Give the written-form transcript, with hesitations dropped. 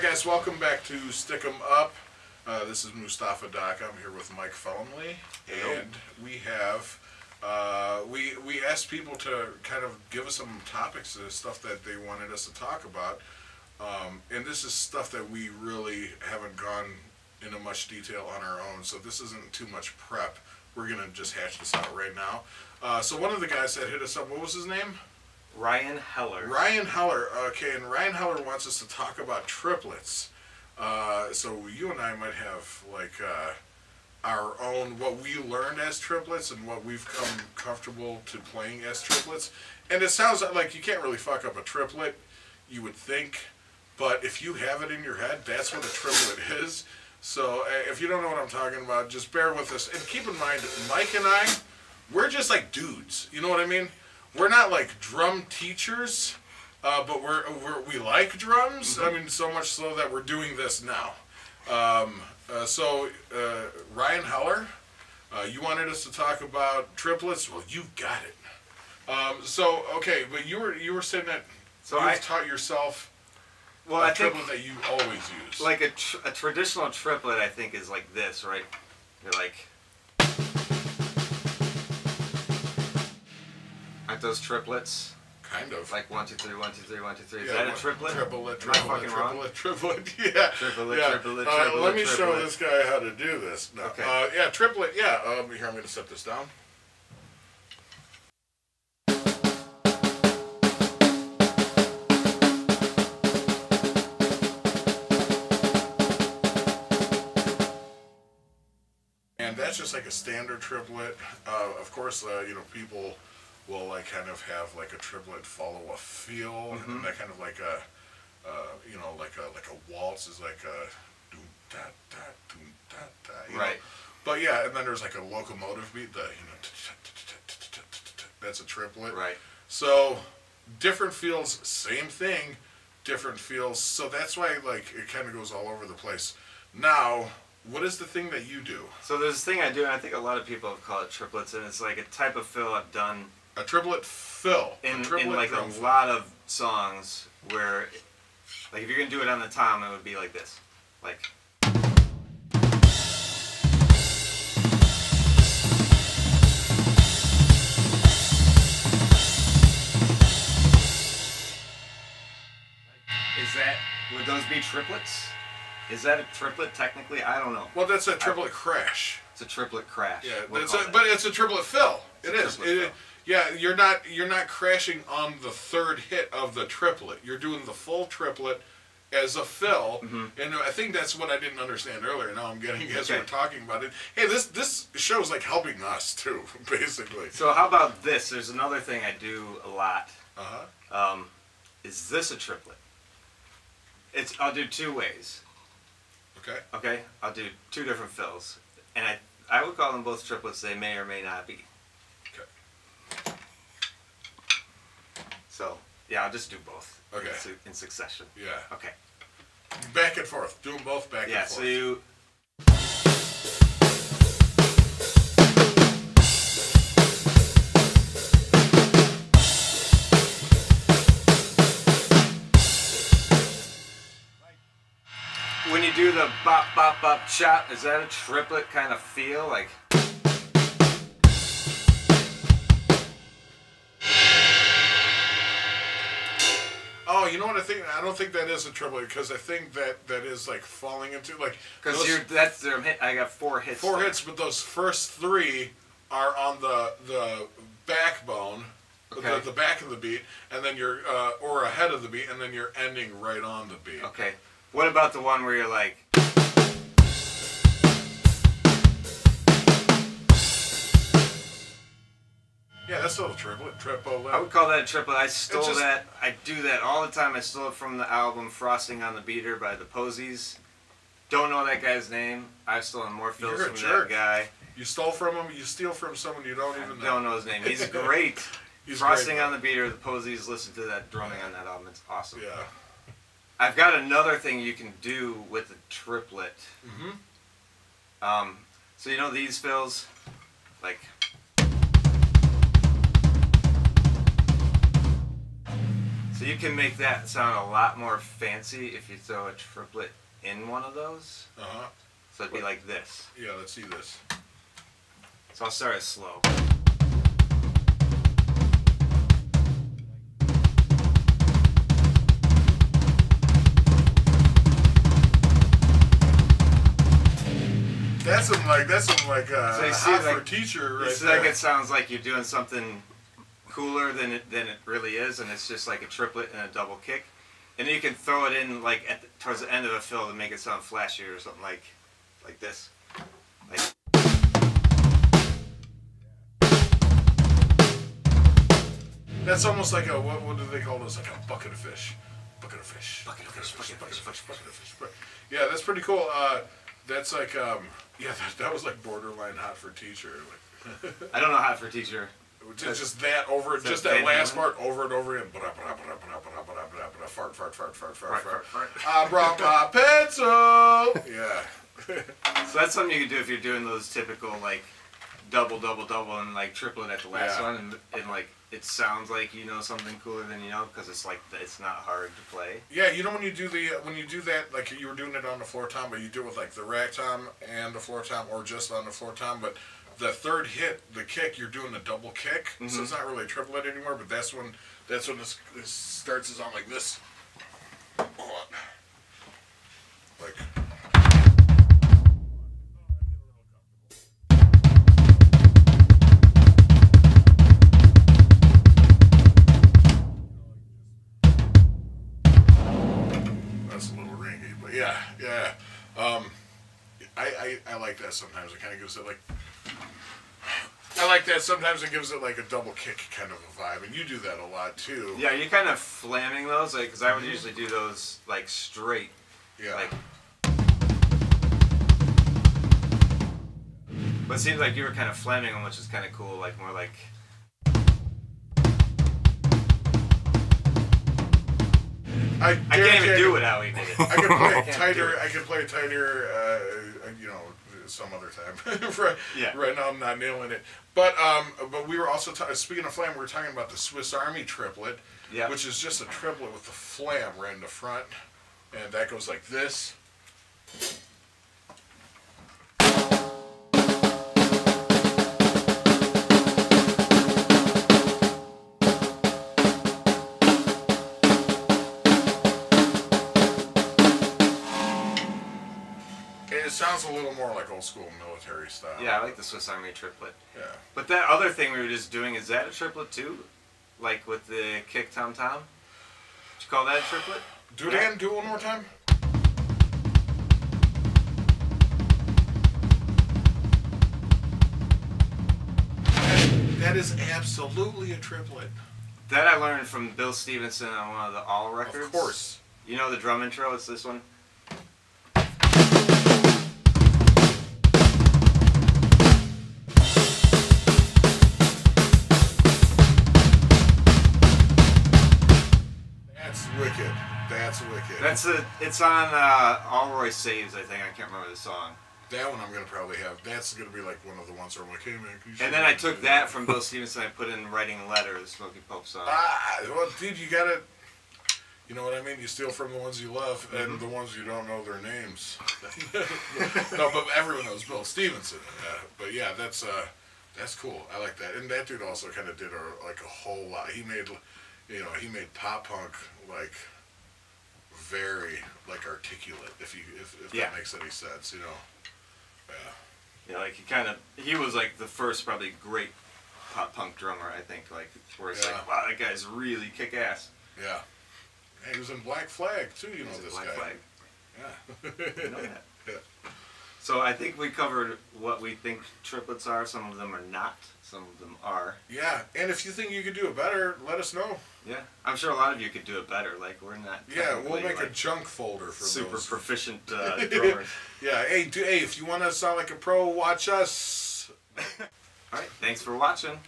guys, welcome back to Stick 'em Up. This is Mustafa Doc. I'm here with Mike Fellenly, and we have we asked people to kind of give us some topics of stuff that they wanted us to talk about, and this is stuff that we really haven't gone into much detail on our own. So this isn't too much prep. We're gonna just hash this out right now. So one of the guys that hit us up, what was his name? Ryan Heller. Ryan Heller, okay, and Ryan Heller wants us to talk about triplets. So you and I might have like our own, what we learned as triplets and what we've come comfortable to playing as triplets. And it sounds like you can't really fuck up a triplet, you would think, but if you have it in your head, that's what a triplet is. So if you don't know what I'm talking about, just bear with us. And keep in mind, Mike and I, we're just like dudes, you know what I mean? We're not like drum teachers, but we like drums. Mm-hmm. I mean, so much so that we're doing this now. Ryan Heller, you wanted us to talk about triplets. Well, you've got it. Okay, but you were saying that you've taught yourself a triplet that you always use. Like a traditional triplet, I think, is like this, right? You're like. Aren't those triplets? Kind of. Like 1, 2, 3, 1, 2, 3, 1, 2, 3. Is yeah, that a triplet? Triplet, Am I fucking wrong? Triplet, yeah. Triplet. Let me show this guy how to do this. No. Okay. Yeah, triplet, yeah. Here, I'm going to set this down. And that's just like a standard triplet. Of course, people will like kind of have like a triplet follow a feel, mm-hmm. and that kind of like a, like a waltz is like a doom da da doom da da. Right. But yeah, and then there's like a locomotive beat. That's a triplet. Right. So different feels, same thing, different feels. So that's why like it kind of goes all over the place. Now, what is the thing that you do? So there's this thing I do, and I think a lot of people have called it triplets, and it's like a type of fill I've done. A triplet fill. In like a lot of songs where, like if you're going to do it on the tom, it would be like this. Like. Would those be triplets? Is that a triplet technically? I don't know. Well, that's a triplet crash. It's a triplet crash. Yeah, but it's a triplet fill. It is. Yeah, you're not crashing on the third hit of the triplet. You're doing the full triplet as a fill, mm-hmm. and I think that's what I didn't understand earlier. Now I'm getting as we're talking about it. Hey, this show's like helping us too, basically. So how about this? There's another thing I do a lot. Uh-huh. Is this a triplet? I'll do two ways. Okay. Okay, I'll do two different fills, and I would call them both triplets. They may or may not be. Okay. So yeah, I'll just do both. Okay. In succession. Yeah. Okay. Back and forth. Do them both back and forth. Yeah. So you. When you do the bop bop bop chop, is that a triplet kind of feel like? Oh, you know what I think? I don't think that is a triplet because I think that is like falling into like. Because I got 4 hits. 4 hits, but those first 3 are on the backbone, okay. the back of the beat, and then you're or ahead of the beat, and then you're ending right on the beat. Okay. What about the one where you're like? Yeah, that's still a triplet. Triplet. I would call that a triplet. I stole that. I do that all the time. I stole it from the album Frosting on the Beater by the Posies. Don't know that guy's name. I've stolen more fills from that guy. You stole from him. You steal from someone you don't even know. Don't know his name. He's great. Frosting on the Beater, the Posies. Listen to that drumming on that album. It's awesome. Yeah. I've got another thing you can do with a triplet. Mm-hmm. So you know these fills, like. So you can make that sound a lot more fancy if you throw a triplet in one of those. So it'd be like this. Yeah, let's see this. So I'll start it slow. That's some hot for teacher right there. Like it sounds like you're doing something cooler than it really is, and it's just like a triplet and a double kick. And then you can throw it in like towards the end of a fill to make it sound flashier or something like this. Like. That's almost like a what do they call this? Like a bucket of fish. Bucket of fish. Yeah, that's pretty cool. That's like yeah, that was like borderline hot for teacher. I don't know hot for teacher. Just that over, just that last part over and over again. Fart. I brought my pencil. Yeah. So that's something you can do if you're doing those typical like double, and like triplet at the last one, and like it sounds like you know something cooler than you know because it's like it's not hard to play. Yeah, you know when you do that, like you were doing it on the floor tom, but you do it with like the rack tom and the floor tom, or just on the floor tom, but the third hit, the kick, you're doing a double kick, so it's not really a triplet anymore. But that's when this starts is on like this. Like. That's a little ringy, but yeah. I like that sometimes. It kind of gives it like. I like that sometimes it gives it like a double kick kind of a vibe, and you do that a lot too. Yeah, you're kind of flamming those, like, because I would usually do those like straight. Yeah. Like, but it seems like you were kind of flamming them, which is kind of cool, like more like. I can't even do it how he did it. I could play it tighter. I could play it tighter. You know, some other time. Right now, I'm not nailing it. But we were also speaking of flam. We were talking about the Swiss Army triplet, which is just a triplet with the flam right in the front, and that goes like this. It sounds a little more like old school military style. Yeah, I like the Swiss Army triplet. Yeah. But that other thing we were just doing, is that a triplet too? Like with the kick tom tom? Would you call that a triplet? Do it again. Do it one more time. That is absolutely a triplet. That I learned from Bill Stevenson on one of the All records. Of course. You know the drum intro? It's this one. Wicked. That's wicked. It's on All Roy Saves, I think. I can't remember the song. That one I'm gonna probably have. That's gonna be like one of the ones where I'm like, hey man, can you. And then I took that from Bill Stevenson. I put in Writing Letters, Smokey Pope song. Well, dude, you gotta. You know what I mean? You steal from the ones you love and the ones you don't know their names. No, but everyone knows Bill Stevenson. But yeah, that's cool. I like that. And that dude also kind of did a whole lot. He made pop punk like very like articulate. If that makes any sense, you know. Yeah. Yeah, like he was like the first probably great pop punk drummer, I think. Like where it's like, wow, that guy's really kick ass. Yeah. And he was in Black Flag too. You know this Black guy. Flag. Yeah. I know that. Yeah. So I think we covered what we think triplets are. Some of them are not. Some of them are. Yeah, and if you think you could do it better, let us know. Yeah, I'm sure a lot of you could do it better. Like we're not. Yeah, we'll make a junk folder for super those. Proficient drummers. Yeah, hey, if you want to sound like a pro, watch us. All right, thanks for watching.